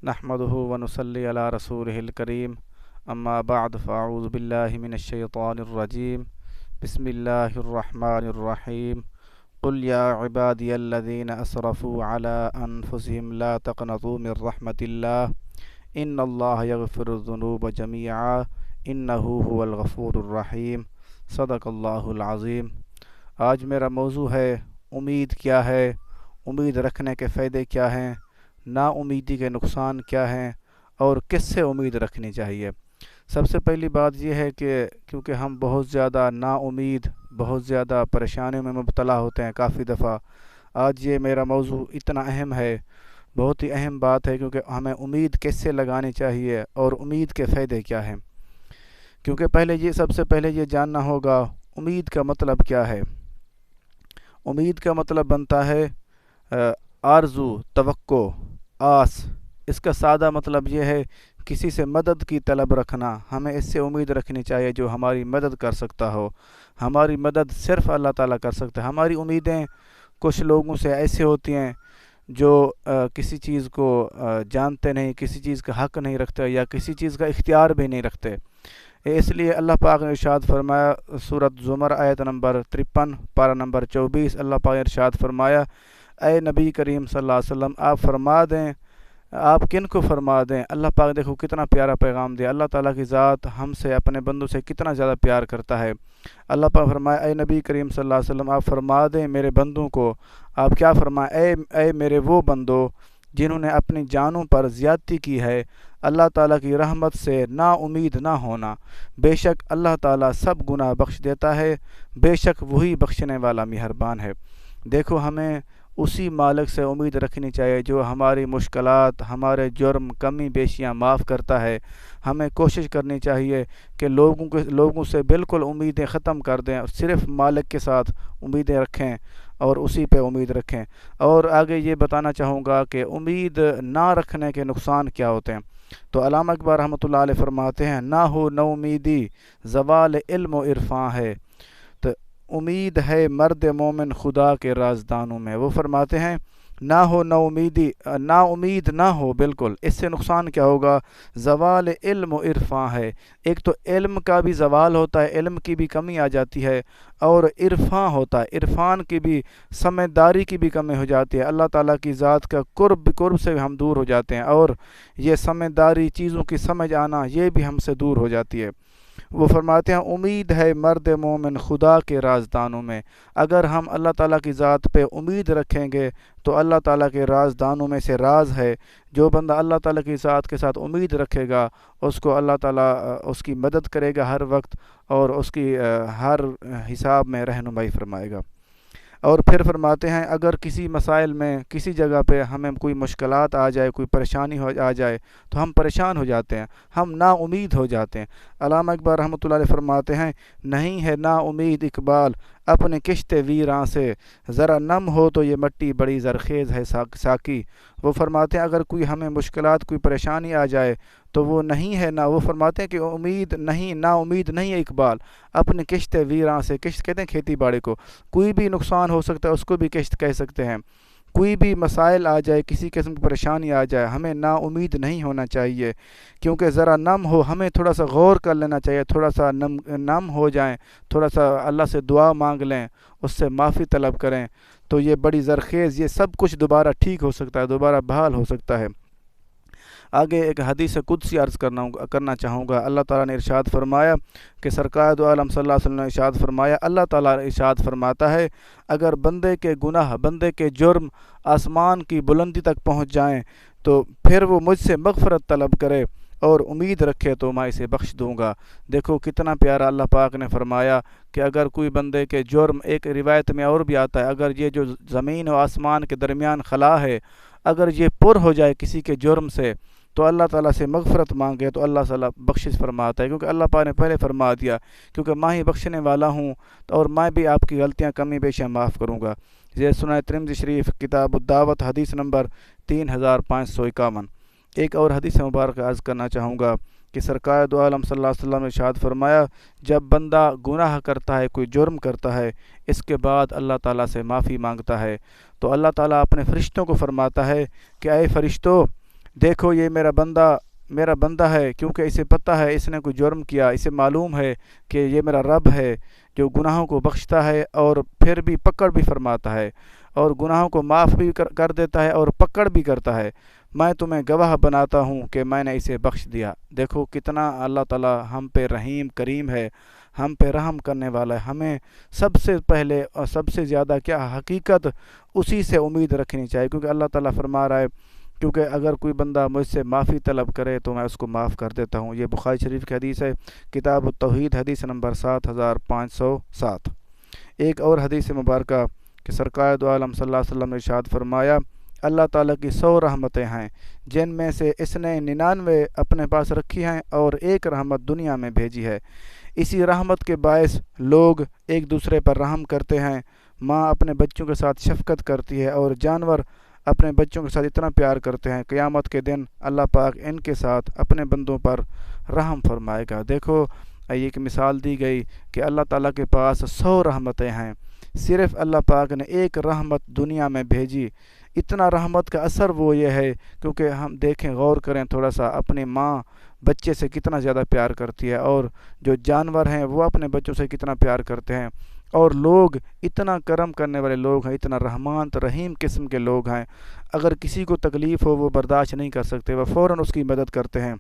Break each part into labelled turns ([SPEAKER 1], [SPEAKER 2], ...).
[SPEAKER 1] نحمده ونصلي على رسوله الكريم اما بعد فاعوذ بالله من الشيطان الرجيم بسم الله الرحمن الرحيم قل يا عبادي الذين اسرفوا على انفسهم لا تقنطوا من رحمة الله ان الله يغفر الذنوب جميعا انه هو الغفور الرحيم صدق اللہ العظیم۔ آج میرا موضوع ہے امید کیا ہے، امید رکھنے کے فائدے کیا ہیں، نا امیدی کے نقصان کیا ہیں اور کس سے امید رکھنی چاہیے۔ سب سے پہلی بات یہ ہے کہ کیونکہ ہم بہت زیادہ نا امید، بہت زیادہ پریشانیوں میں مبتلا ہوتے ہیں کافی دفعہ، آج یہ میرا موضوع اتنا اہم ہے، بہت ہی اہم بات ہے، کیونکہ ہمیں امید کس سے لگانی چاہیے اور امید کے فائدے کیا ہیں۔ کیونکہ سب سے پہلے یہ جاننا ہوگا امید کا مطلب کیا ہے۔ امید کا مطلب بنتا ہے آرزو، توقع، آس۔ اس کا سادہ مطلب یہ ہے کسی سے مدد کی طلب رکھنا، ہمیں اس سے امید رکھنی چاہیے جو ہماری مدد کر سکتا ہو۔ ہماری مدد صرف اللہ تعالیٰ کر سکتا ہے۔ ہماری امیدیں کچھ لوگوں سے ایسے ہوتی ہیں جو کسی چیز کو جانتے نہیں، کسی چیز کا حق نہیں رکھتے یا کسی چیز کا اختیار بھی نہیں رکھتے۔ اس لیے اللہ پاک نے ارشاد فرمایا، سورۃ زمر آیت نمبر 53 پارہ نمبر 24، اللہ پاک نے ارشاد فرمایا، اے نبی کریم صلی اللہ علیہ وسلم آپ فرما دیں، آپ کن کو فرما دیں۔ اللہ پاک دیکھو کتنا پیارا پیغام دیا، اللہ تعالیٰ کی ذات ہم سے، اپنے بندوں سے کتنا زیادہ پیار کرتا ہے۔ اللہ پاک فرمایا، اے نبی کریم صلی اللہ علیہ وسلم آپ فرما دیں میرے بندوں کو، آپ کیا فرمائیں، اے میرے وہ بندو جنہوں نے اپنی جانوں پر زیادتی کی ہے، اللہ تعالیٰ کی رحمت سے نا امید نہ ہونا، بے شک اللہ تعالیٰ سب گناہ بخش دیتا ہے، بے شک وہی بخشنے والا مہربان ہے۔ دیکھو ہمیں اسی مالک سے امید رکھنی چاہیے جو ہماری مشکلات، ہمارے جرم، کمی بیشیاں معاف کرتا ہے۔ ہمیں کوشش کرنی چاہیے کہ لوگوں سے بالکل امیدیں ختم کر دیں اور صرف مالک کے ساتھ امیدیں رکھیں اور اسی پہ امید رکھیں۔ اور آگے یہ بتانا چاہوں گا کہ امید نہ رکھنے کے نقصان کیا ہوتے ہیں۔ تو علامہ اقبال رحمۃ اللہ علیہ فرماتے ہیں، نہ ہو نو امیدی زوال علم و عرفاں ہے، تو امید ہے مرد مومن خدا کے رازدانوں میں۔ وہ فرماتے ہیں نہ ہو نو امیدی، نا امید نہ ہو بالکل، اس سے نقصان کیا ہوگا، زوال علم و عرفاں ہے۔ ایک تو علم کا بھی زوال ہوتا ہے، علم کی بھی کمی آ جاتی ہے، اور عرفاں ہوتا ہے، عرفان کی بھی، سمجھداری کی بھی کمی ہو جاتی ہے۔ اللہ تعالیٰ کی ذات کا قرب سے ہم دور ہو جاتے ہیں، اور یہ سمجھداری، چیزوں کی سمجھ آنا، یہ بھی ہم سے دور ہو جاتی ہے۔ وہ فرماتے ہیں امید ہے مرد مومن خدا کے رازدانوں میں۔ اگر ہم اللہ تعالیٰ کی ذات پہ امید رکھیں گے تو اللہ تعالیٰ کے رازدانوں میں سے راز ہے، جو بندہ اللہ تعالیٰ کی ذات کے ساتھ امید رکھے گا اس کو اللہ تعالیٰ اس کی مدد کرے گا ہر وقت، اور اس کی ہر حساب میں رہنمائی فرمائے گا۔ اور پھر فرماتے ہیں اگر کسی مسائل میں، کسی جگہ پہ ہمیں کوئی مشکلات آ جائے، کوئی پریشانی آ جائے تو ہم پریشان ہو جاتے ہیں، ہم نا امید ہو جاتے ہیں۔ علامہ اقبال رحمۃ اللہ علیہ فرماتے ہیں، نہیں ہے نا امید اقبال اپنے کشت ویراں سے، ذرا نم ہو تو یہ مٹی بڑی زرخیز ہے ساکی۔ وہ فرماتے ہیں اگر کوئی ہمیں مشکلات، کوئی پریشانی آ جائے تو وہ نہیں ہے، نہ وہ فرماتے ہیں کہ امید نہیں، نا امید نہیں ہے اقبال اپنے کشت ویراں سے۔ کشت کہتے ہیں کھیتی باڑی کو، کوئی بھی نقصان ہو سکتا ہے اس کو بھی کشت کہہ سکتے ہیں۔ کوئی بھی مسائل آ جائے، کسی قسم کی پریشانی آ جائے، ہمیں نا امید نہیں ہونا چاہیے، کیونکہ ذرا نم ہو، ہمیں تھوڑا سا غور کر لینا چاہیے، تھوڑا سا نم ہو جائیں، تھوڑا سا اللہ سے دعا مانگ لیں، اس سے معافی طلب کریں، تو یہ بڑی زرخیز، یہ سب کچھ دوبارہ ٹھیک ہو سکتا ہے، دوبارہ بحال ہو سکتا ہے۔ آگے ایک حدیث قدسی عرض کرنا چاہوں گا۔ اللہ تعالیٰ نے ارشاد فرمایا کہ سرکار دو عالم صلی اللہ علیہ وسلم نے ارشاد فرمایا، اللہ تعالیٰ ارشاد فرماتا ہے اگر بندے کے گناہ، بندے کے جرم آسمان کی بلندی تک پہنچ جائیں تو پھر وہ مجھ سے مغفرت طلب کرے اور امید رکھے تو میں اسے بخش دوں گا۔ دیکھو کتنا پیارا اللہ پاک نے فرمایا کہ اگر کوئی بندے کے جرم، ایک روایت میں اور بھی آتا ہے، اگر یہ جو زمین و آسمان کے درمیان خلا ہے، اگر یہ پر ہو جائے کسی کے جرم سے تو اللہ تعالیٰ سے مغفرت مانگے تو اللہ تعالیٰ بخشش فرماتا ہے، کیونکہ اللہ پاک نے پہلے فرما دیا کیونکہ میں ہی بخشنے والا ہوں، اور میں بھی آپ کی غلطیاں، کمی بیشیاں معاف کروں گا۔ یہ سنائے ترمذی شریف کتاب الدعوت حدیث نمبر 3551۔ ایک اور حدیث مبارک عرض کرنا چاہوں گا کہ سرکار دو عالم صلی اللہ علیہ وسلم نے ارشاد فرمایا، جب بندہ گناہ کرتا ہے، کوئی جرم کرتا ہے، اس کے بعد اللہ تعالیٰ سے معافی مانگتا ہے تو اللہ تعالیٰ اپنے فرشتوں کو فرماتا ہے کہ اے فرشتوں، دیکھو یہ میرا بندہ ہے، کیونکہ اسے پتہ ہے اس نے کوئی جرم کیا، اسے معلوم ہے کہ یہ میرا رب ہے جو گناہوں کو بخشتا ہے اور پھر بھی پکڑ بھی فرماتا ہے، اور گناہوں کو معاف بھی کر دیتا ہے اور پکڑ بھی کرتا ہے۔ میں تمہیں گواہ بناتا ہوں کہ میں نے اسے بخش دیا۔ دیکھو کتنا اللہ تعالی ہم پہ رحیم کریم ہے، ہم پہ رحم کرنے والا ہے۔ ہمیں سب سے پہلے اور سب سے زیادہ کیا حقیقت اسی سے امید رکھنی چاہیے، کیونکہ اللہ تعالیٰ فرما رہا ہے کیونکہ اگر کوئی بندہ مجھ سے معافی طلب کرے تو میں اس کو معاف کر دیتا ہوں۔ یہ بخاری شریف کی حدیث ہے، کتاب التوحید، حدیث نمبر 7507۔ ایک اور حدیث مبارکہ کہ سرکار دو عالم صلی اللہ علیہ وسلم نے ارشاد فرمایا، اللہ تعالیٰ کی 100 رحمتیں ہیں جن میں سے اس نے 99 اپنے پاس رکھی ہیں اور ایک رحمت دنیا میں بھیجی ہے۔ اسی رحمت کے باعث لوگ ایک دوسرے پر رحم کرتے ہیں، ماں اپنے بچوں کے ساتھ شفقت کرتی ہے اور جانور اپنے بچوں کے ساتھ اتنا پیار کرتے ہیں۔ قیامت کے دن اللہ پاک ان کے ساتھ اپنے بندوں پر رحم فرمائے گا۔ دیکھو یہ ایک مثال دی گئی کہ اللہ تعالیٰ کے پاس 100 رحمتیں ہیں، صرف اللہ پاک نے ایک رحمت دنیا میں بھیجی۔ اتنا رحمت کا اثر وہ یہ ہے کیونکہ ہم دیکھیں، غور کریں تھوڑا سا، اپنی ماں بچے سے کتنا زیادہ پیار کرتی ہے، اور جو جانور ہیں وہ اپنے بچوں سے کتنا پیار کرتے ہیں، اور لوگ اتنا کرم کرنے والے لوگ ہیں، اتنا رحمان رحیم قسم کے لوگ ہیں، اگر کسی کو تکلیف ہو وہ برداشت نہیں کر سکتے، وہ فوراً اس کی مدد کرتے ہیں۔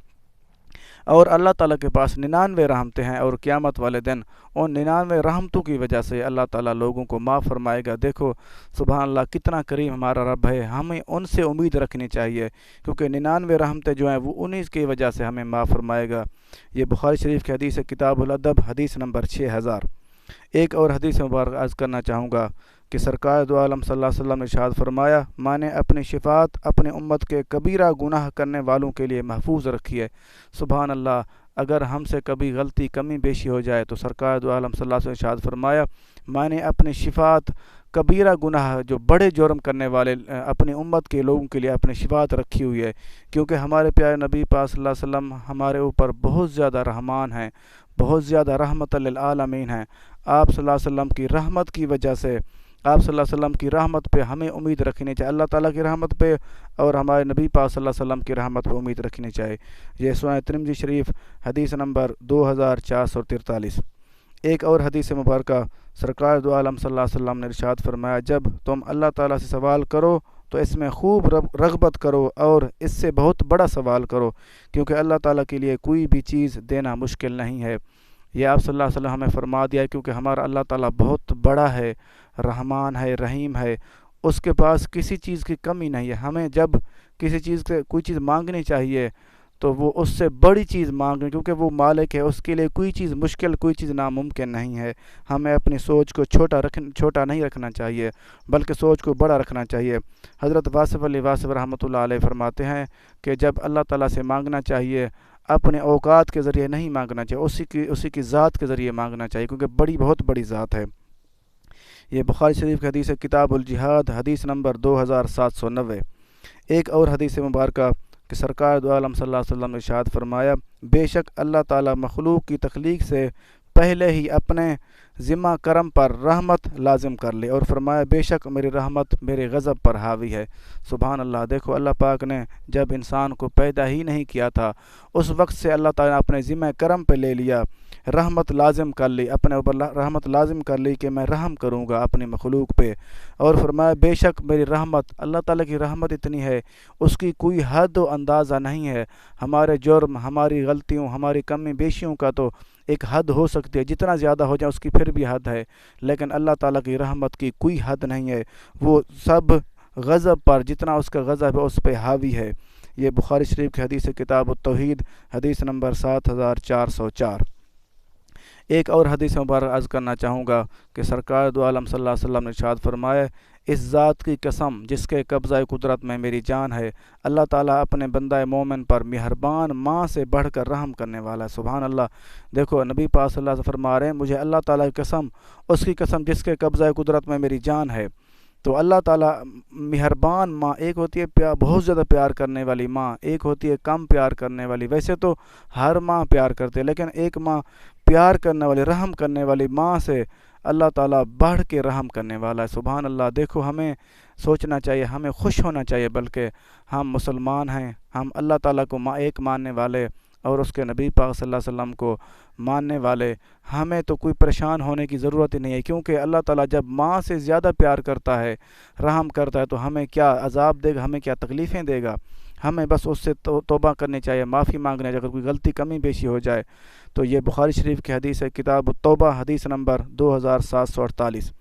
[SPEAKER 1] اور اللہ تعالیٰ کے پاس 99 رحمتیں ہیں، اور قیامت والے دن ان 99 رحمتوں کی وجہ سے اللہ تعالیٰ لوگوں کو معاف فرمائے گا۔ دیکھو سبحان اللہ کتنا کریم ہمارا رب ہے، ہمیں ان سے امید رکھنی چاہیے کیونکہ 99 رحمتیں جو ہیں وہ انہی کی وجہ سے ہمیں معاف فرمائے گا۔ یہ بخاری شریف کی حدیث ہے، کتاب الادب، حدیث نمبر 6000۔ ایک اور حدیث مبارک عرض کرنا چاہوں گا کہ سرکار دو عالم صلی اللہ علیہ وسلم نے ارشاد فرمایا، میں نے اپنی شفاعت اپنے امت کے کبیرہ گناہ کرنے والوں کے لیے محفوظ رکھی ہے۔ سبحان اللہ، اگر ہم سے کبھی غلطی کمی بیشی ہو جائے تو سرکار دو عالم صلی اللہ علیہ وسلم نے ارشاد فرمایا، میں نے اپنی شفاعت کبیرہ گناہ جو بڑے جرم کرنے والے اپنی امت کے لوگوں کے لیے اپنی شفاعت رکھی ہوئی ہے، کیونکہ ہمارے پیارے نبی پاک صلی اللہ علیہ وسلم ہمارے اوپر بہت زیادہ رحمان ہیں، بہت زیادہ رحمت للعالمین ہیں۔ آپ صلی اللہ علیہ وسلم کی رحمت کی وجہ سے، آپ صلی اللہ علیہ وسلم کی رحمت پہ ہمیں امید رکھنی چاہیے، اللہ تعالیٰ کی رحمت پہ اور ہمارے نبی پاک صلی اللہ علیہ وسلم کی رحمت پہ امید رکھنی چاہیے۔ یہ سنن ترمذی شریف، حدیث نمبر 2443۔ ایک اور حدیث مبارکہ سرکار دو عالم صلی اللہ علیہ وسلم نے ارشاد فرمایا، جب تم اللہ تعالیٰ سے سوال کرو تو اس میں خوب رغبت کرو اور اس سے بہت بڑا سوال کرو، کیونکہ اللہ تعالیٰ کے لیے کوئی بھی چیز دینا مشکل نہیں ہے۔ یہ آپ صلی اللہ علیہ وسلم ہمیں فرما دیا ہے، کیونکہ ہمارا اللہ تعالیٰ بہت بڑا ہے، رحمان ہے، رحیم ہے، اس کے پاس کسی چیز کی کمی نہیں ہے۔ ہمیں جب کسی چیز سے کوئی چیز مانگنی چاہیے تو وہ اس سے بڑی چیز مانگیں، کیونکہ وہ مالک ہے، اس کے لیے کوئی چیز مشکل، کوئی چیز ناممکن نہیں ہے۔ ہمیں اپنی سوچ کو چھوٹا نہیں رکھنا چاہیے بلکہ سوچ کو بڑا رکھنا چاہیے۔ حضرت واصف علی واصف رحمۃ اللہ علیہ فرماتے ہیں کہ جب اللہ تعالیٰ سے مانگنا چاہیے اپنے اوقات کے ذریعے نہیں مانگنا چاہیے، اسی کی ذات کے ذریعے مانگنا چاہیے، کیونکہ بہت بڑی ذات ہے۔ یہ بخاری شریف کی حدیث ہے، کتاب الجہاد، حدیث نمبر 2790۔ ایک اور حدیث مبارکہ کہ سرکار دو عالم صلی اللہ علیہ وسلم نے ارشاد فرمایا، بے شک اللہ تعالیٰ مخلوق کی تخلیق سے پہلے ہی اپنے ذمہ کرم پر رحمت لازم کر لی، اور فرمایا بے شک میری رحمت میرے غضب پر حاوی ہے۔ سبحان اللہ، دیکھو اللہ پاک نے جب انسان کو پیدا ہی نہیں کیا تھا اس وقت سے اللہ تعالیٰ نے اپنے ذمہ کرم پہ لے لیا، رحمت لازم کر لی، اپنے اوپر رحمت لازم کر لی کہ میں رحم کروں گا اپنی مخلوق پہ، اور فرمایا بے شک میری رحمت، اللہ تعالیٰ کی رحمت اتنی ہے اس کی کوئی حد و اندازہ نہیں ہے۔ ہمارے جرم، ہماری غلطیوں، ہماری کمی بیشیوں کا تو ایک حد ہو سکتی ہے، جتنا زیادہ ہو جائے اس کی پھر بھی حد ہے، لیکن اللہ تعالیٰ کی رحمت کی کوئی حد نہیں ہے، وہ سب غضب پر، جتنا اس کا غضب ہے اس پہ حاوی ہے۔ یہ بخاری شریف کی حدیث ہے، کتاب التوحید، حدیث نمبر 7404۔ ایک اور حدیث مبارک عرض کرنا چاہوں گا کہ سرکار دو عالم صلی اللہ علیہ وسلم نے ارشاد فرمایا، اس ذات کی قسم جس کے قبضہ قدرت میں میری جان ہے، اللہ تعالیٰ اپنے بندہ مومن پر مہربان ماں سے بڑھ کر رحم کرنے والا ہے۔ سبحان اللہ، دیکھو نبی پاک صلی اللہ علیہ وسلم فرما رہے ہیں، مجھے اللہ تعالیٰ کی قسم، اس کی قسم جس کے قبضہ قدرت میں میری جان ہے، تو اللہ تعالیٰ مہربان ماں، ایک ہوتی ہے بہت زیادہ پیار کرنے والی ماں، ایک ہوتی ہے کم پیار کرنے والی۔ ویسے تو ہر ماں پیار کرتے ہیں، لیکن ایک ماں پیار کرنے والی، رحم کرنے والی ماں سے اللہ تعالیٰ بڑھ کے رحم کرنے والا ہے۔ سبحان اللہ، دیکھو ہمیں سوچنا چاہیے، ہمیں خوش ہونا چاہیے، بلکہ ہم مسلمان ہیں، ہم اللہ تعالیٰ کو ایک ماننے والے اور اس کے نبی پاک صلی اللہ علیہ وسلم کو ماننے والے، ہمیں تو کوئی پریشان ہونے کی ضرورت ہی نہیں ہے، کیونکہ اللہ تعالیٰ جب ماں سے زیادہ پیار کرتا ہے، رحم کرتا ہے، تو ہمیں کیا عذاب دے گا، ہمیں کیا تکلیفیں دے گا؟ ہمیں بس اس سے توبہ کرنی چاہیے، معافی مانگنی چاہیے، اگر کوئی غلطی کمی بیشی ہو جائے تو یہ بخاری شریف کی حدیث ہے، کتاب التوبہ، حدیث نمبر 2748۔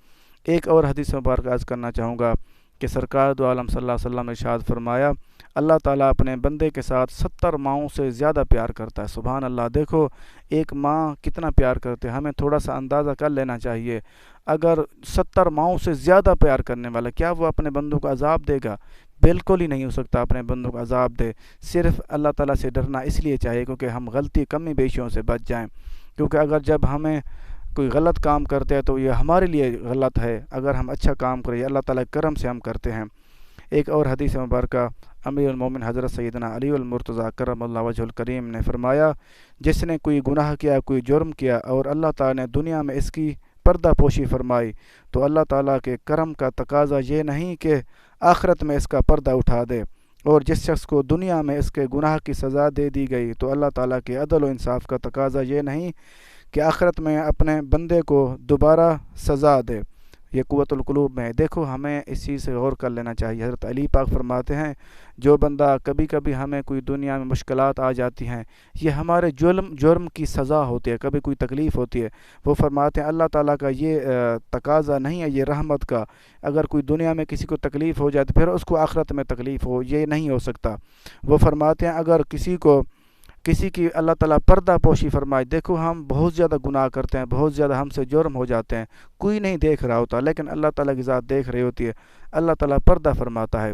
[SPEAKER 1] ایک اور حدیث مبارک عرض کرنا چاہوں گا کہ سرکار دو عالم صلی اللہ علیہ وسلم نے ارشاد فرمایا، اللہ تعالیٰ اپنے بندے کے ساتھ 70 ماؤں سے زیادہ پیار کرتا ہے۔ سبحان اللہ! دیکھو ایک ماں کتنا پیار کرتے ہیں، ہمیں تھوڑا سا اندازہ کر لینا چاہیے، اگر 70 ماؤں سے زیادہ پیار کرنے والا، کیا وہ اپنے بندوں کو عذاب دے گا؟ بالکل ہی نہیں ہو سکتا اپنے بندوں کو عذاب دے۔ صرف اللہ تعالیٰ سے ڈرنا اس لیے چاہیے کیونکہ ہم غلطی کمی بیشیوں سے بچ جائیں، کیونکہ اگر جب ہمیں کوئی غلط کام کرتے ہیں تو یہ ہمارے لیے غلط ہے، اگر ہم اچھا کام کریں اللہ تعالیٰ کے کرم سے ہم کرتے ہیں۔ ایک اور حدیث مبارکہ امیر المومن حضرت سیدنا علی المرتضیٰ کرم اللہ وجہ الکریم نے فرمایا، جس نے کوئی گناہ کیا، کوئی جرم کیا اور اللہ تعالیٰ نے دنیا میں اس کی پردہ پوشی فرمائی، تو اللہ تعالیٰ کے کرم کا تقاضا یہ نہیں کہ آخرت میں اس کا پردہ اٹھا دے، اور جس شخص کو دنیا میں اس کے گناہ کی سزا دے دی گئی تو اللہ تعالیٰ کے عدل و انصاف کا تقاضا یہ نہیں کہ آخرت میں اپنے بندے کو دوبارہ سزا دے۔ یہ قوت القلوب میں ہے۔ دیکھو ہمیں اس چیز سے غور کر لینا چاہیے۔ حضرت علی پاک فرماتے ہیں، جو بندہ کبھی کبھی ہمیں کوئی دنیا میں مشکلات آ جاتی ہیں، یہ ہمارے جرم کی سزا ہوتی ہے، کبھی کوئی تکلیف ہوتی ہے، وہ فرماتے ہیں اللہ تعالیٰ کا یہ تقاضا نہیں ہے، یہ رحمت کا، اگر کوئی دنیا میں کسی کو تکلیف ہو جائے تو پھر اس کو آخرت میں تکلیف ہو، یہ نہیں ہو سکتا۔ وہ فرماتے ہیں اگر کسی کی اللہ تعالیٰ پردہ پوشی فرمائے، دیکھو ہم بہت زیادہ گناہ کرتے ہیں، بہت زیادہ ہم سے جرم ہو جاتے ہیں، کوئی نہیں دیکھ رہا ہوتا، لیکن اللہ تعالیٰ کی ذات دیکھ رہی ہوتی ہے، اللہ تعالیٰ پردہ فرماتا ہے۔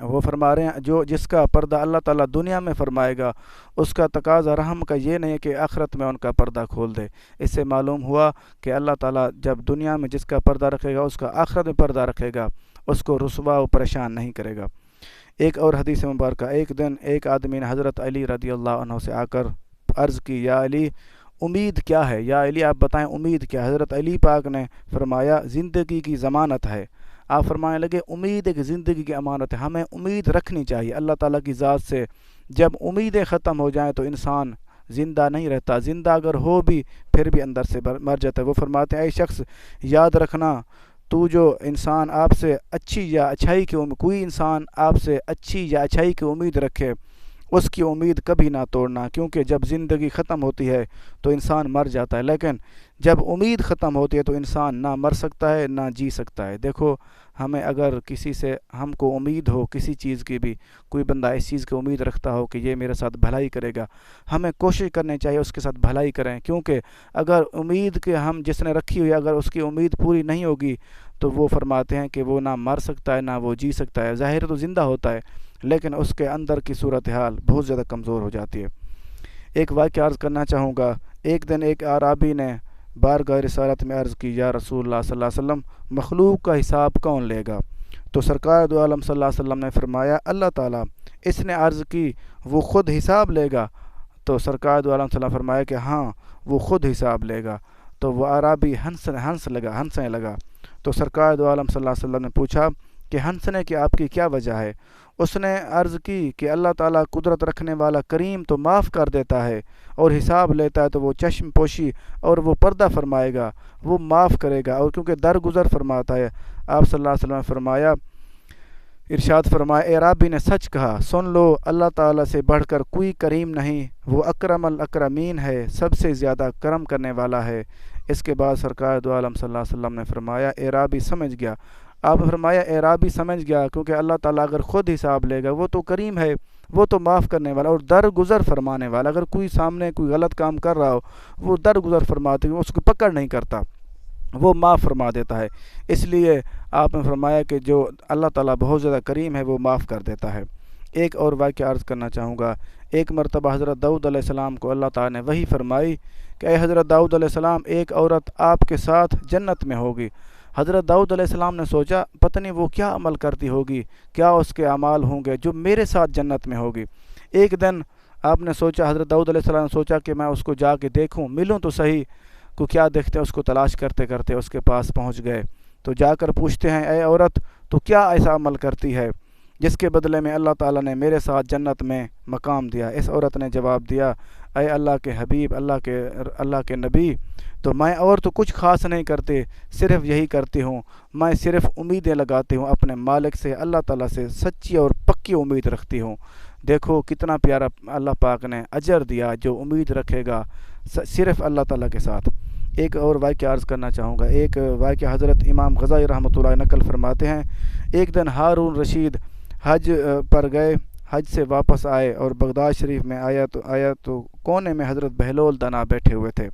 [SPEAKER 1] وہ فرما رہے ہیں جس کا پردہ اللہ تعالیٰ دنیا میں فرمائے گا، اس کا تقاضا رحم کا یہ نہیں ہے کہ آخرت میں ان کا پردہ کھول دے۔ اس سے معلوم ہوا کہ اللہ تعالیٰ جب دنیا میں جس کا پردہ رکھے گا، اس کا آخرت میں پردہ رکھے گا، اس کو رسوا و پریشان نہیں کرے گا۔ ایک اور حدیث مبارکہ، ایک دن ایک آدمی نے حضرت علی رضی اللہ عنہ سے آ کر عرض کی، یا علی امید کیا ہے؟ یا علی آپ بتائیں امید کیا ہے؟ حضرت علی پاک نے فرمایا زندگی کی ضمانت ہے۔ آپ فرمانے لگے امید ایک زندگی کی امانت ہے، ہمیں امید رکھنی چاہیے اللہ تعالیٰ کی ذات سے۔ جب امیدیں ختم ہو جائیں تو انسان زندہ نہیں رہتا، زندہ اگر ہو بھی پھر بھی اندر سے مر جاتا ہے۔ وہ فرماتے ہیں اے شخص یاد رکھنا، تو جو انسان آپ سے اچھی یا اچھائی کی کوئی انسان آپ سے اچھی یا اچھائی کی امید رکھے، اس کی امید کبھی نہ توڑنا، کیونکہ جب زندگی ختم ہوتی ہے تو انسان مر جاتا ہے، لیکن جب امید ختم ہوتی ہے تو انسان نہ مر سکتا ہے نہ جی سکتا ہے۔ دیکھو ہمیں اگر کسی سے ہم کو امید ہو کسی چیز کی بھی، کوئی بندہ اس چیز کی امید رکھتا ہو کہ یہ میرے ساتھ بھلائی کرے گا، ہمیں کوشش کرنی چاہیے اس کے ساتھ بھلائی کریں، کیونکہ اگر امید کہ ہم جس نے رکھی ہوئی اگر اس کی امید پوری نہیں ہوگی تو وہ فرماتے ہیں کہ وہ نہ مر سکتا ہے نہ وہ جی سکتا ہے۔ ظاہر تو زندہ ہوتا ہے لیکن اس کے اندر کی صورتحال بہت زیادہ کمزور ہو جاتی ہے۔ ایک واقعہ عرض کرنا چاہوں گا۔ ایک دن ایک اعرابی نے بارگاہ رسالت میں عرض کی، یا رسول اللہ صلی اللہ علیہ وسلم مخلوق کا حساب کون لے گا؟ تو سرکار دو عالم صلی اللہ علیہ وسلم نے فرمایا اللہ تعالیٰ۔ اس نے عرض کی وہ خود حساب لے گا؟ تو سرکار دو عالم صلی اللہ علیہ وسلم نے فرمایا کہ ہاں وہ خود حساب لے گا۔ تو وہ اعرابی ہنسنے لگا۔ تو سرکار دو عالم صلی اللہ علیہ وسلم نے پوچھا کہ ہنسنے کی آپ کی کیا وجہ ہے؟ اس نے عرض کی کہ اللہ تعالیٰ قدرت رکھنے والا کریم تو معاف کر دیتا ہے، اور حساب لیتا ہے تو وہ چشم پوشی اور وہ پردہ فرمائے گا، وہ معاف کرے گا، اور کیونکہ درگزر فرماتا ہے۔ آپ صلی اللہ علیہ وسلم نے فرمایا، ارشاد فرمایا اے رابی نے سچ کہا، سن لو اللہ تعالیٰ سے بڑھ کر کوئی کریم نہیں، وہ اکرم الاکرمین ہے، سب سے زیادہ کرم کرنے والا ہے۔ اس کے بعد سرکار دو عالم صلی اللہ علیہ وسلم نے فرمایا اے رابی سمجھ گیا۔ آپ نے فرمایا اے رابی سمجھ گیا، کیونکہ اللہ تعالیٰ اگر خود حساب لے گا وہ تو کریم ہے، وہ تو معاف کرنے والا اور درگزر فرمانے والا۔ اگر کوئی سامنے کوئی غلط کام کر رہا ہو وہ درگزر فرماتے ہیں، اس کو پکڑ نہیں کرتا، وہ معاف فرما دیتا ہے۔ اس لیے آپ نے فرمایا کہ جو اللہ تعالیٰ بہت زیادہ کریم ہے وہ معاف کر دیتا ہے۔ ایک اور واقعہ عرض کرنا چاہوں گا۔ ایک مرتبہ حضرت داؤد علیہ السلام کو اللہ تعالیٰ نے وحی فرمائی کہ اے حضرت داؤد علیہ السلام ایک عورت آپ کے ساتھ جنت میں ہوگی۔ حضرت داؤد علیہ السلام نے سوچا پتہ نہیں وہ کیا عمل کرتی ہوگی، کیا اس کے اعمال ہوں گے جو میرے ساتھ جنت میں ہوگی۔ ایک دن آپ نے سوچا، حضرت داؤد علیہ السلام نے سوچا کہ میں اس کو جا کے دیکھوں، ملوں تو صحیح، کو کیا دیکھتے ہیں، اس کو تلاش کرتے کرتے اس کے پاس پہنچ گئے۔ تو جا کر پوچھتے ہیں اے عورت تو کیا ایسا عمل کرتی ہے جس کے بدلے میں اللہ تعالیٰ نے میرے ساتھ جنت میں مقام دیا؟ اس عورت نے جواب دیا، اے اللہ کے حبیب، اللہ کے نبی، تو میں اور تو کچھ خاص نہیں کرتی، صرف یہی کرتی ہوں، میں صرف امیدیں لگاتی ہوں اپنے مالک سے، اللہ تعالیٰ سے سچی اور پکی امید رکھتی ہوں۔ دیکھو کتنا پیارا اللہ پاک نے اجر دیا جو امید رکھے گا صرف اللہ تعالیٰ کے ساتھ۔ ایک اور واقعہ عرض کرنا چاہوں گا۔ ایک واقعہ حضرت امام غزالی رحمۃ اللہ نقل فرماتے ہیں، ایک دن ہارون رشید حج پر گئے، حج سے واپس آئے اور بغداد شریف میں آیا تو کونے میں حضرت بہلول دنا بیٹھے ہوئے تھے۔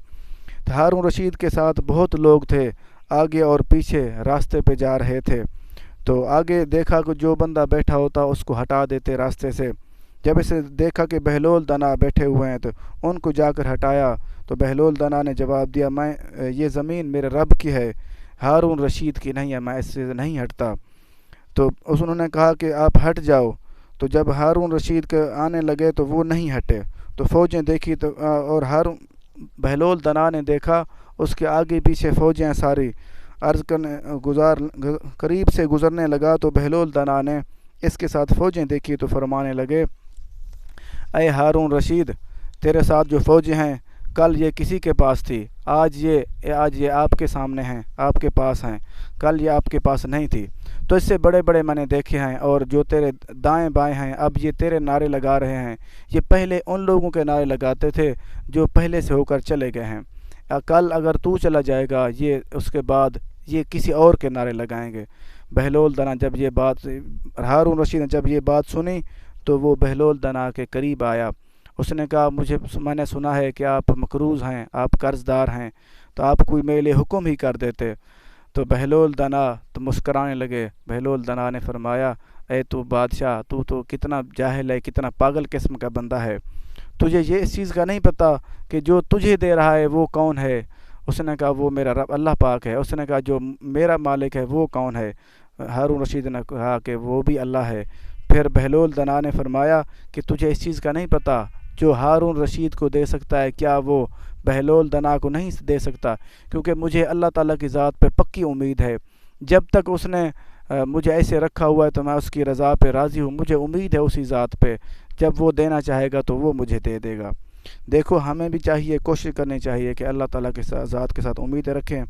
[SPEAKER 1] تو ہارون رشید کے ساتھ بہت لوگ تھے، آگے اور پیچھے راستے پہ جا رہے تھے، تو آگے دیکھا کہ جو بندہ بیٹھا ہوتا اس کو ہٹا دیتے راستے سے۔ جب اسے دیکھا کہ بہلول دنا بیٹھے ہوئے ہیں تو ان کو جا کر ہٹایا، تو بہلول دنا نے جواب دیا، یہ زمین میرے رب کی ہے، ہارون رشید کی نہیں ہے، میں اس سے نہیں ہٹتا۔ تو انہوں نے کہا کہ آپ ہٹ جاؤ۔ تو جب ہارون رشید کے آنے لگے تو وہ نہیں ہٹے، تو فوجیں دیکھی تو اور بہلول دنا نے دیکھا اس کے آگے پیچھے فوجیں ساری قریب سے گزرنے لگا، تو بہلول دنا نے اس کے ساتھ فوجیں دیکھی تو فرمانے لگے، اے ہارون رشید، تیرے ساتھ جو فوجیں ہیں کل یہ کسی کے پاس تھی، آج یہ آپ کے سامنے ہیں، آپ کے پاس ہیں، کل یہ آپ کے پاس نہیں تھی۔ تو اس سے بڑے بڑے میں نے دیکھے ہیں، اور جو تیرے دائیں بائیں ہیں اب یہ تیرے نعرے لگا رہے ہیں، یہ پہلے ان لوگوں کے نعرے لگاتے تھے جو پہلے سے ہو کر چلے گئے ہیں، کل اگر تو چلا جائے گا یہ اس کے بعد یہ کسی اور کے نعرے لگائیں گے۔ بہلول دنا ہارون رشید نے جب یہ بات سنی تو وہ بہلول دنا کے قریب آیا، اس نے کہا، میں نے سنا ہے کہ آپ مقروض ہیں، آپ قرض دار ہیں، تو آپ کوئی میرے لیے حکم ہی کر دیتے۔ تو بہلول دنا تو مسکرانے لگے۔ بہلول دنا نے فرمایا، اے تو بادشاہ، تو کتنا جاہل ہے، کتنا پاگل قسم کا بندہ ہے، تجھے یہ اس چیز کا نہیں پتہ کہ جو تجھے دے رہا ہے وہ کون ہے؟ اس نے کہا وہ میرا رب اللہ پاک ہے۔ اس نے کہا جو میرا مالک ہے وہ کون ہے؟ ہارون رشید نے کہا کہ وہ بھی اللہ ہے۔ پھر بہلول دنا نے فرمایا کہ تجھے اس چیز کا نہیں پتہ جو ہارون رشید کو دے سکتا ہے کیا وہ بہلول دنا کو نہیں دے سکتا؟ کیونکہ مجھے اللہ تعالیٰ کی ذات پہ پکی امید ہے، جب تک اس نے مجھے ایسے رکھا ہوا ہے تو میں اس کی رضا پہ راضی ہوں، مجھے امید ہے اسی ذات پہ، جب وہ دینا چاہے گا تو وہ مجھے دے دے گا۔ دیکھو ہمیں بھی چاہیے، کوشش کرنی چاہیے کہ اللہ تعالیٰ کے ذات کے ساتھ امیدیں رکھیں۔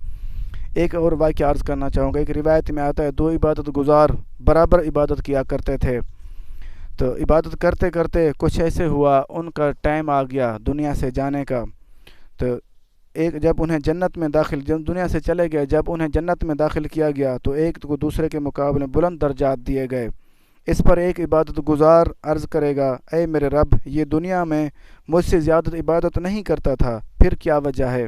[SPEAKER 1] ایک اور واقعہ عرض کرنا چاہوں گا۔ ایک روایت میں آتا ہے، دو عبادت گزار برابر عبادت کیا کرتے تھے، تو عبادت کرتے کرتے کچھ ایسے ہوا، ان کا ٹائم آ گیا دنیا سے جانے کا، تو جب انہیں جنت میں دنیا سے چلے گئے، جب انہیں جنت میں داخل کیا گیا تو ایک کو دوسرے کے مقابلے بلند درجات دیے گئے۔ اس پر ایک عبادت گزار عرض کرے گا، اے میرے رب، یہ دنیا میں مجھ سے زیادہ عبادت نہیں کرتا تھا، پھر کیا وجہ ہے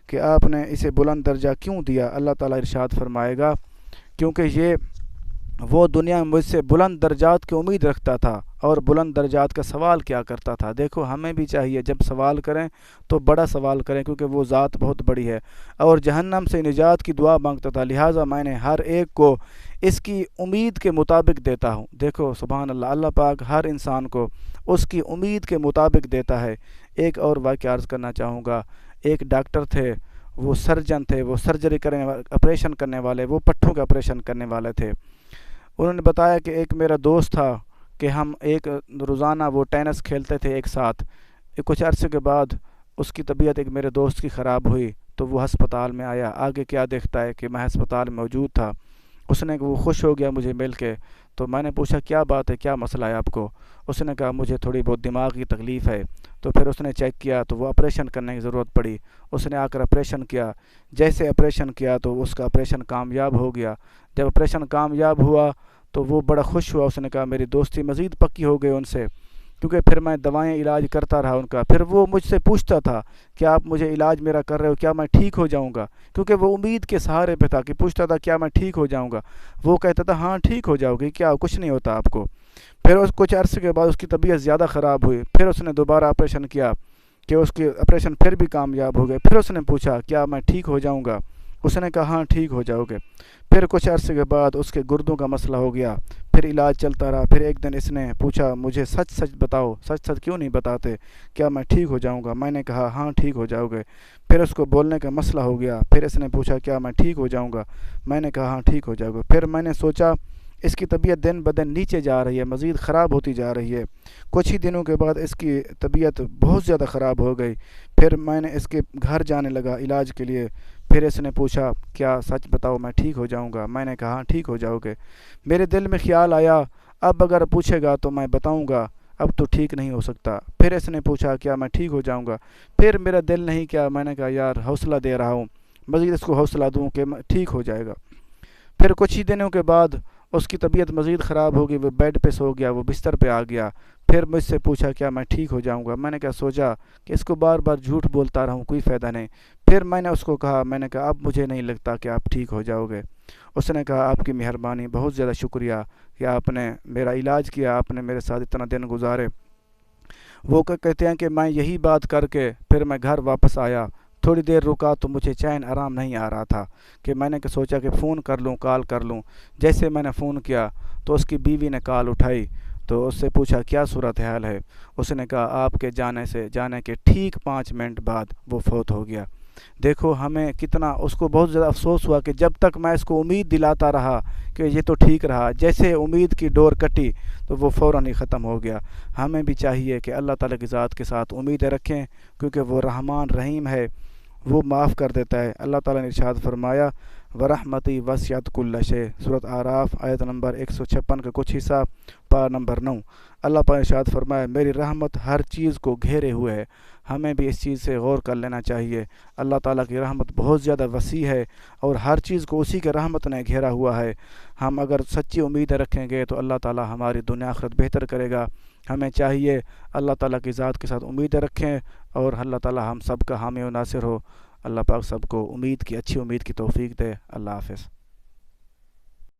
[SPEAKER 1] کہ آپ نے اسے بلند درجہ کیوں دیا؟ اللہ تعالیٰ ارشاد فرمائے گا، کیونکہ وہ دنیا میں مجھ سے بلند درجات کی امید رکھتا تھا اور بلند درجات کا سوال کیا کرتا تھا۔ دیکھو ہمیں بھی چاہیے جب سوال کریں تو بڑا سوال کریں، کیونکہ وہ ذات بہت بڑی ہے، اور جہنم سے نجات کی دعا مانگتا تھا، لہٰذا میں نے ہر ایک کو اس کی امید کے مطابق دیتا ہوں۔ دیکھو سبحان اللہ، اللہ پاک ہر انسان کو اس کی امید کے مطابق دیتا ہے۔ ایک اور واقعہ عرض کرنا چاہوں گا۔ ایک ڈاکٹر تھے، وہ سرجن تھے، وہ سرجری آپریشن کرنے والے، وہ پٹھوں کے آپریشن کرنے والے تھے۔ انہوں نے بتایا کہ ایک میرا دوست تھا کہ ہم روزانہ وہ ٹینس کھیلتے تھے ایک ساتھ۔ کچھ عرصے کے بعد اس کی طبیعت ایک میرے دوست کی خراب ہوئی تو وہ ہسپتال میں آیا۔ آگے کیا دیکھتا ہے کہ میں ہسپتال میں موجود تھا۔ وہ خوش ہو گیا مجھے مل کے، تو میں نے پوچھا کیا بات ہے، کیا مسئلہ ہے آپ کو؟ اس نے کہا مجھے تھوڑی بہت دماغ کی تکلیف ہے۔ تو پھر اس نے چیک کیا تو وہ آپریشن کرنے کی ضرورت پڑی۔ اس نے آ کر آپریشن کیا۔ جیسے آپریشن کیا تو اس کا آپریشن کامیاب ہو گیا۔ جب آپریشن کامیاب ہوا تو وہ بڑا خوش ہوا۔ اس نے کہا میری دوستی مزید پکی ہو گئی ان سے، کیونکہ پھر میں دوائیں علاج کرتا رہا ان کا۔ پھر وہ مجھ سے پوچھتا تھا کہ آپ مجھے علاج میرا کر رہے ہو، کیا میں ٹھیک ہو جاؤں گا؟ کیونکہ وہ امید کے سہارے پہ تھا کہ پوچھتا تھا کیا میں ٹھیک ہو جاؤں گا؟ وہ کہتا تھا ہاں ٹھیک ہو جاؤ گی، کیا کچھ نہیں ہوتا آپ کو۔ پھر کچھ عرصے کے بعد اس کی طبیعت زیادہ خراب ہوئی۔ پھر اس نے دوبارہ آپریشن کیا کہ اس کی آپریشن پھر بھی کامیاب ہو گئے۔ پھر اس نے پوچھا کیا میں ٹھیک ہو جاؤں گا؟ اس نے کہا ہاں ٹھیک ہو جاؤ گے۔ پھر کچھ عرصے کے بعد اس کے گردوں کا مسئلہ ہو گیا۔ پھر علاج چلتا رہا۔ پھر ایک دن اس نے پوچھا مجھے سچ سچ بتاؤ، سچ سچ کیوں نہیں بتاتے، کیا میں ٹھیک ہو جاؤں گا؟ میں نے کہا ہاں ٹھیک ہو جاؤ گے۔ پھر اس کو بولنے کا مسئلہ ہو گیا۔ پھر اس نے پوچھا کیا میں ٹھیک ہو جاؤں گا؟ میں نے کہا ہاں ٹھیک ہو جاؤ گے۔ پھر میں نے سوچا اس کی طبیعت دن بدن نیچے جا رہی ہے، مزید خراب ہوتی جا رہی ہے۔ کچھ ہی دنوں کے بعد اس کی طبیعت بہت زیادہ خراب ہو گئی۔ پھر میں نے اس کے گھر جانے لگا علاج کے لیے۔ پھر اس نے پوچھا کیا سچ بتاؤ میں ٹھیک ہو جاؤں گا؟ میں نے کہا ہاں ٹھیک ہو جاؤ گے۔ میرے دل میں خیال آیا اب اگر پوچھے گا تو میں بتاؤں گا اب تو ٹھیک نہیں ہو سکتا۔ پھر اس نے پوچھا کیا میں ٹھیک ہو جاؤں گا؟ پھر میرا دل نہیں کیا، میں نے کہا یار حوصلہ دے رہا ہوں، مزید اس کو حوصلہ دوں کہ ٹھیک ہو جائے گا۔ پھر کچھ ہی دنوں کے بعد اس کی طبیعت مزید خراب ہو گئی، وہ بیڈ پہ سو گیا، وہ بستر پہ آ گیا۔ پھر مجھ سے پوچھا کیا میں ٹھیک ہو جاؤں گا؟ میں نے کہا سوچا کہ اس کو بار بار جھوٹ بولتا رہوں، کوئی فائدہ نہیں۔ پھر میں نے اس کو کہا، میں نے کہا اب مجھے نہیں لگتا کہ آپ ٹھیک ہو جاؤ گے۔ اس نے کہا آپ کی مہربانی، بہت زیادہ شکریہ کہ آپ نے میرا علاج کیا، آپ نے میرے ساتھ اتنا دن گزارے۔ وہ کہتے ہیں کہ میں یہی بات کر کے پھر میں گھر واپس آیا۔ تھوڑی دیر رکا تو مجھے چین آرام نہیں آ رہا تھا کہ میں نے سوچا کہ فون کر لوں، کال کر لوں۔ جیسے میں نے فون کیا تو اس کی بیوی نے کال اٹھائی تو اس سے پوچھا کیا صورتحال ہے؟ اس نے کہا آپ کے جانے کے ٹھیک 5 منٹ بعد وہ فوت ہو گیا۔ دیکھو ہمیں کتنا، اس کو بہت زیادہ افسوس ہوا کہ جب تک میں اس کو امید دلاتا رہا کہ یہ تو ٹھیک رہا، جیسے امید کی ڈور کٹی تو وہ فوراً ہی ختم ہو گیا۔ ہمیں بھی چاہیے کہ اللہ تعالیٰ کی ذات کے ساتھ امیدیں رکھیں، کیونکہ وہ رحمان رحیم ہے، وہ معاف کر دیتا ہے۔ اللہ تعالیٰ نے ارشاد فرمایا ورحمتی وسعت کل شیء، سورۃ اعراف آیت نمبر 156 کا کچھ حصہ، پارہ نمبر 9۔ اللہ پاک نے ارشاد فرمایا میری رحمت ہر چیز کو گھیرے ہوئے ہے۔ ہمیں بھی اس چیز سے غور کر لینا چاہیے۔ اللہ تعالیٰ کی رحمت بہت زیادہ وسیع ہے اور ہر چیز کو اسی کے رحمت نے گھیرا ہوا ہے۔ ہم اگر سچی امیدیں رکھیں گے تو اللہ تعالیٰ ہماری دنیا آخرت بہتر کرے گا۔ ہمیں چاہیے اللہ تعالیٰ کی ذات کے ساتھ امیدیں رکھیں اور اللہ تعالیٰ ہم سب کا حامی و ناصر ہو۔ اللہ پاک سب کو اچھی امید کی توفیق دے۔ اللہ حافظ۔